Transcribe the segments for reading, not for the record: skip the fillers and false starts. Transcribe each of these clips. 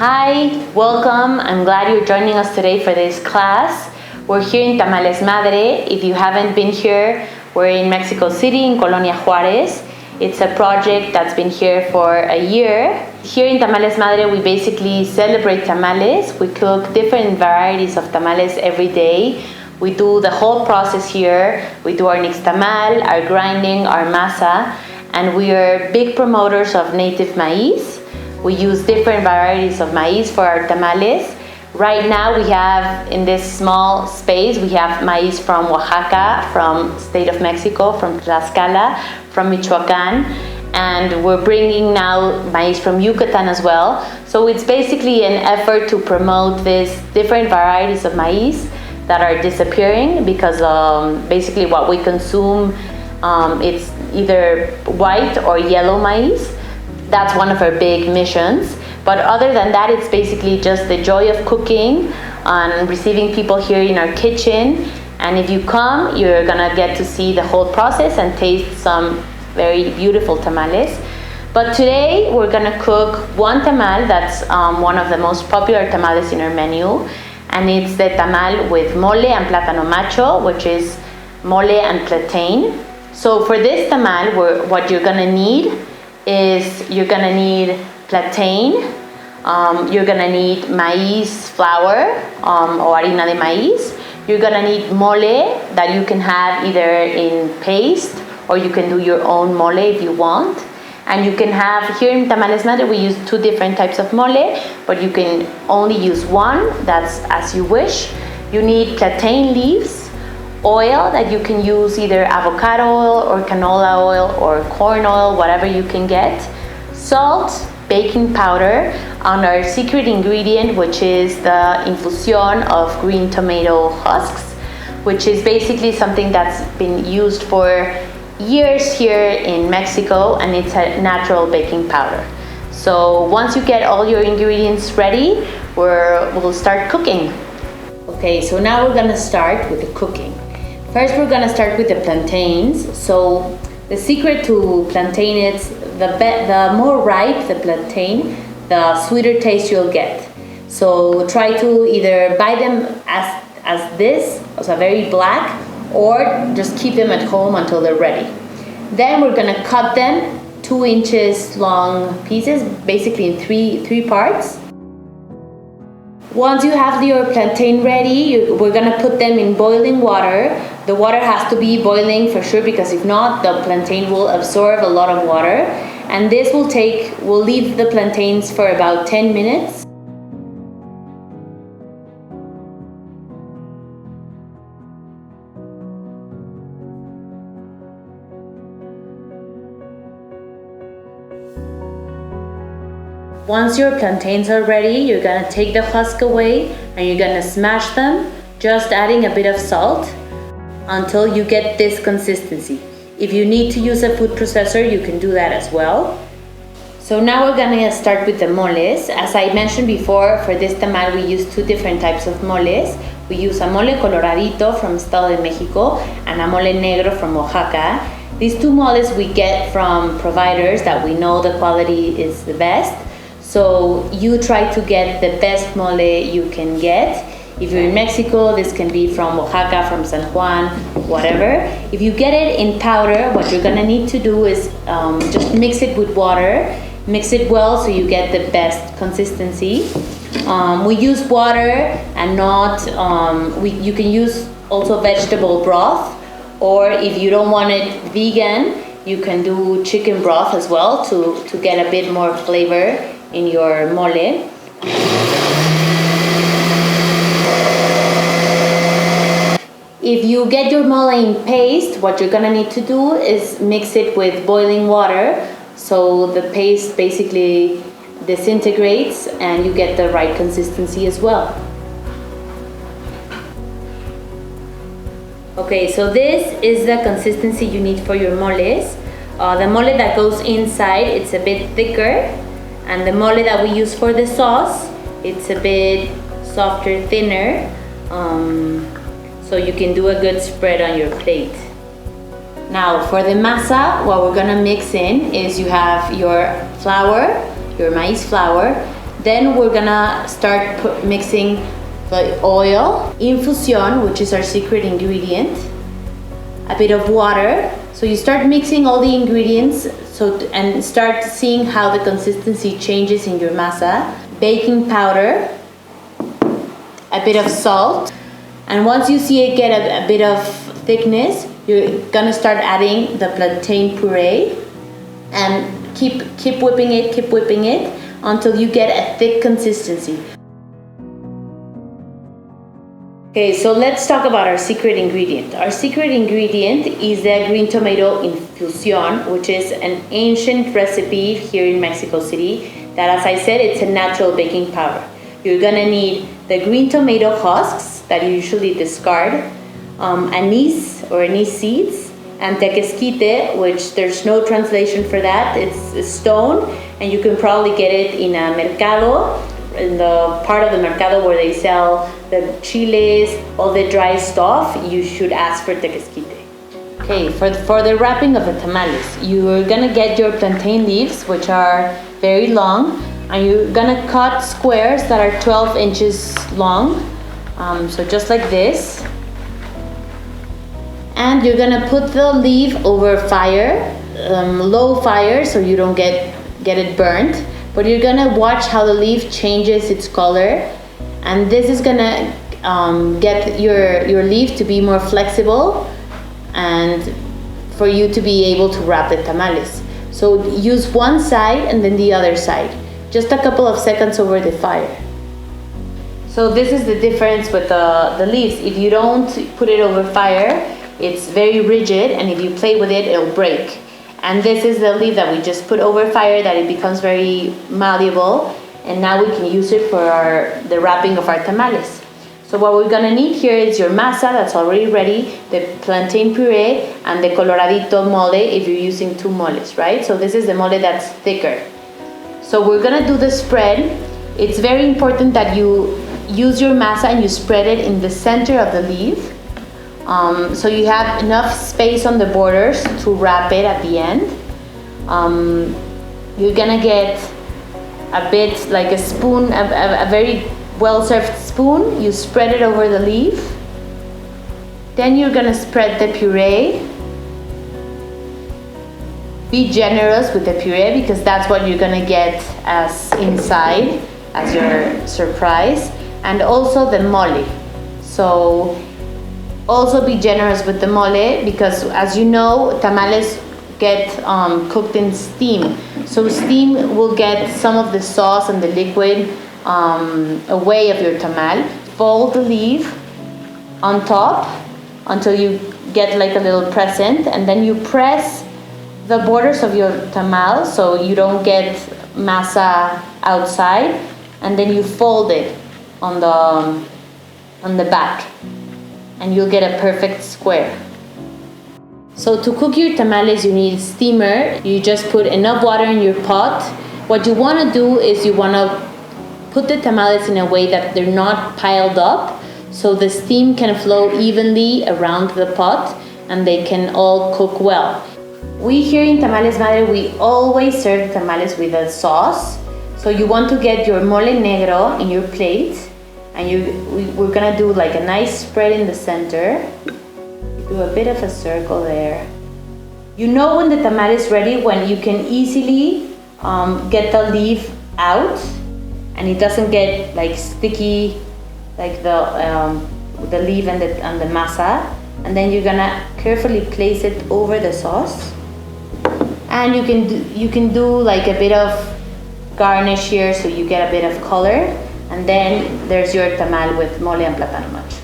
Hi, welcome. I'm glad you're joining us today for this class. We're here in Tamales Madre. If you haven't been here, we're in Mexico City in Colonia Juárez. It's a project that's been here for a year. Here in Tamales Madre, we basically celebrate tamales. We cook different varieties of tamales every day. We do the whole process here. We do our nixtamal, our grinding, our masa, and we are big promoters of native maize. We use different varieties of maize for our tamales. Right now we have, in this small space, we have maize from Oaxaca, from state of Mexico, from Tlaxcala, from Michoacan, and we're bringing now maize from Yucatan as well. So it's basically an effort to promote these different varieties of maize that are disappearing because basically what we consume, it's either white or yellow maize. That's one of our big missions. But other than that, it's basically just the joy of cooking and receiving people here in our kitchen. And if you come, you're gonna get to see the whole process and taste some very beautiful tamales. But today, we're gonna cook one tamal that's one of the most popular tamales in our menu. And it's the tamal with mole and plátano macho, which is mole and plantain. So for this tamal, what you're gonna need is you're gonna need plantain, you're gonna need maize flour or harina de maíz. You're gonna need mole that you can have either in paste or you can do your own mole if you want. And you can have, here in Tamales Madre, we use two different types of mole, but you can only use one, that's as you wish. You need plantain leaves, oil that you can use either avocado oil or canola oil or corn oil, whatever you can get, salt, baking powder, and our secret ingredient, which is the infusion of green tomato husks, which is basically something that's been used for years here in Mexico, and it's a natural baking powder. So once you get all your ingredients ready, we'll start cooking. Okay, so now we're gonna start with the cooking. First, we're gonna start with the plantains. So the secret to plantain is the more ripe the plantain, the sweeter taste you'll get. So try to either buy them as this, so very black, or just keep them at home until they're ready. Then we're gonna cut them 2 inches long pieces, basically in three parts. Once you have your plantain ready, we're gonna put them in boiling water. The water has to be boiling for sure, because if not, the plantain will absorb a lot of water. And this we'll leave the plantains for about 10 minutes. Once your plantains are ready, you're gonna take the husk away and you're gonna smash them, just adding a bit of salt until you get this consistency. If you need to use a food processor, you can do that as well. So now we're gonna start with the moles. As I mentioned before, for this tamal we use two different types of moles. We use a mole coloradito from Estado de Mexico and a mole negro from Oaxaca. These two moles we get from providers that we know the quality is the best. So you try to get the best mole you can get. If you're in Mexico, this can be from Oaxaca, from San Juan, whatever. If you get it in powder, what you're gonna need to do is just mix it with water. Mix it well so you get the best consistency. We use water and not, you can use also vegetable broth, or if you don't want it vegan, you can do chicken broth as well to get a bit more flavor in your mole. If you get your mole in paste, what you're gonna need to do is mix it with boiling water so the paste basically disintegrates and you get the right consistency as well. Okay, so this is the consistency you need for your moles. The mole that goes inside, it's a bit thicker, and the mole that we use for the sauce, it's a bit softer, thinner. So you can do a good spread on your plate. Now for the masa, what we're gonna mix in is you have your flour, your maize flour. Then we're gonna start mixing the oil, infusion, which is our secret ingredient, a bit of water. So you start mixing all the ingredients and start seeing how the consistency changes in your masa. Baking powder, a bit of salt, and once you see it get a bit of thickness, you're gonna start adding the plantain puree and keep whipping it until you get a thick consistency. Okay, so let's talk about our secret ingredient. Our secret ingredient is the green tomato infusion, which is an ancient recipe here in Mexico City that, as I said, it's a natural baking powder. You're gonna need the green tomato husks that you usually discard, anise or anise seeds, and tequesquite, which there's no translation for that. It's a stone, and you can probably get it in a mercado, in the part of the mercado where they sell the chiles, all the dry stuff. You should ask for tequesquite. Okay, for the wrapping of the tamales, you're gonna get your plantain leaves, which are very long, and you're gonna cut squares that are 12 inches long, so just like this. And you're gonna put the leaf over fire, low fire, so you don't get it burnt. But you're gonna watch how the leaf changes its color, and this is gonna get your leaf to be more flexible and for you to be able to wrap the tamales. So use one side and then the other side, just a couple of seconds over the fire. So this is the difference with the leaves. If you don't put it over fire, it's very rigid, and if you play with it, it'll break. And this is the leaf that we just put over fire, that it becomes very malleable, and now we can use it for the wrapping of our tamales. So what we're gonna need here is your masa that's already ready, the plantain puree, and the coloradito mole if you're using 2 moles, right? So this is the mole that's thicker. So we're gonna do the spread. It's very important that you use your masa and you spread it in the center of the leaf. So you have enough space on the borders to wrap it at the end. You're gonna get a bit like a spoon, a very well-served spoon. You spread it over the leaf. Then you're gonna spread the puree. Be generous with the puree because that's what you're gonna get as inside as your surprise. And also the mole. So also be generous with the mole because, as you know, tamales get cooked in steam. So steam will get some of the sauce and the liquid away of your tamal. Fold the leaf on top until you get like a little crescent, and then you press the borders of your tamal so you don't get masa outside, and then you fold it on the back, and you'll get a perfect square. So to cook your tamales, you need steamer. You just put enough water in your pot. What you want to do is you want to put the tamales in a way that they're not piled up, so the steam can flow evenly around the pot and they can all cook well. We here in Tamales Madre, we always serve tamales with a sauce. So you want to get your mole negro in your plate, and we're gonna do like a nice spread in the center. Do a bit of a circle there. You know when the tamal is ready when you can easily get the leaf out and it doesn't get like sticky like the leaf and the masa, and then you're gonna carefully place it over the sauce, and you can do like a bit of garnish here so you get a bit of color, and then there's your tamal with mole and plátano macho.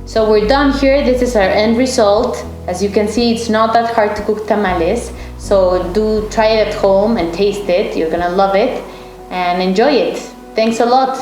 So we're done here. This is our end result. As you can see, it's not that hard to cook tamales. So do try it at home and taste it. You're gonna love it and enjoy it. Thanks a lot.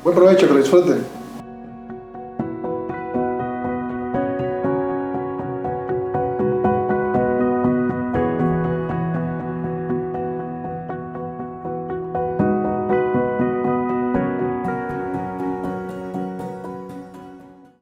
Buen provecho, que lo disfruten.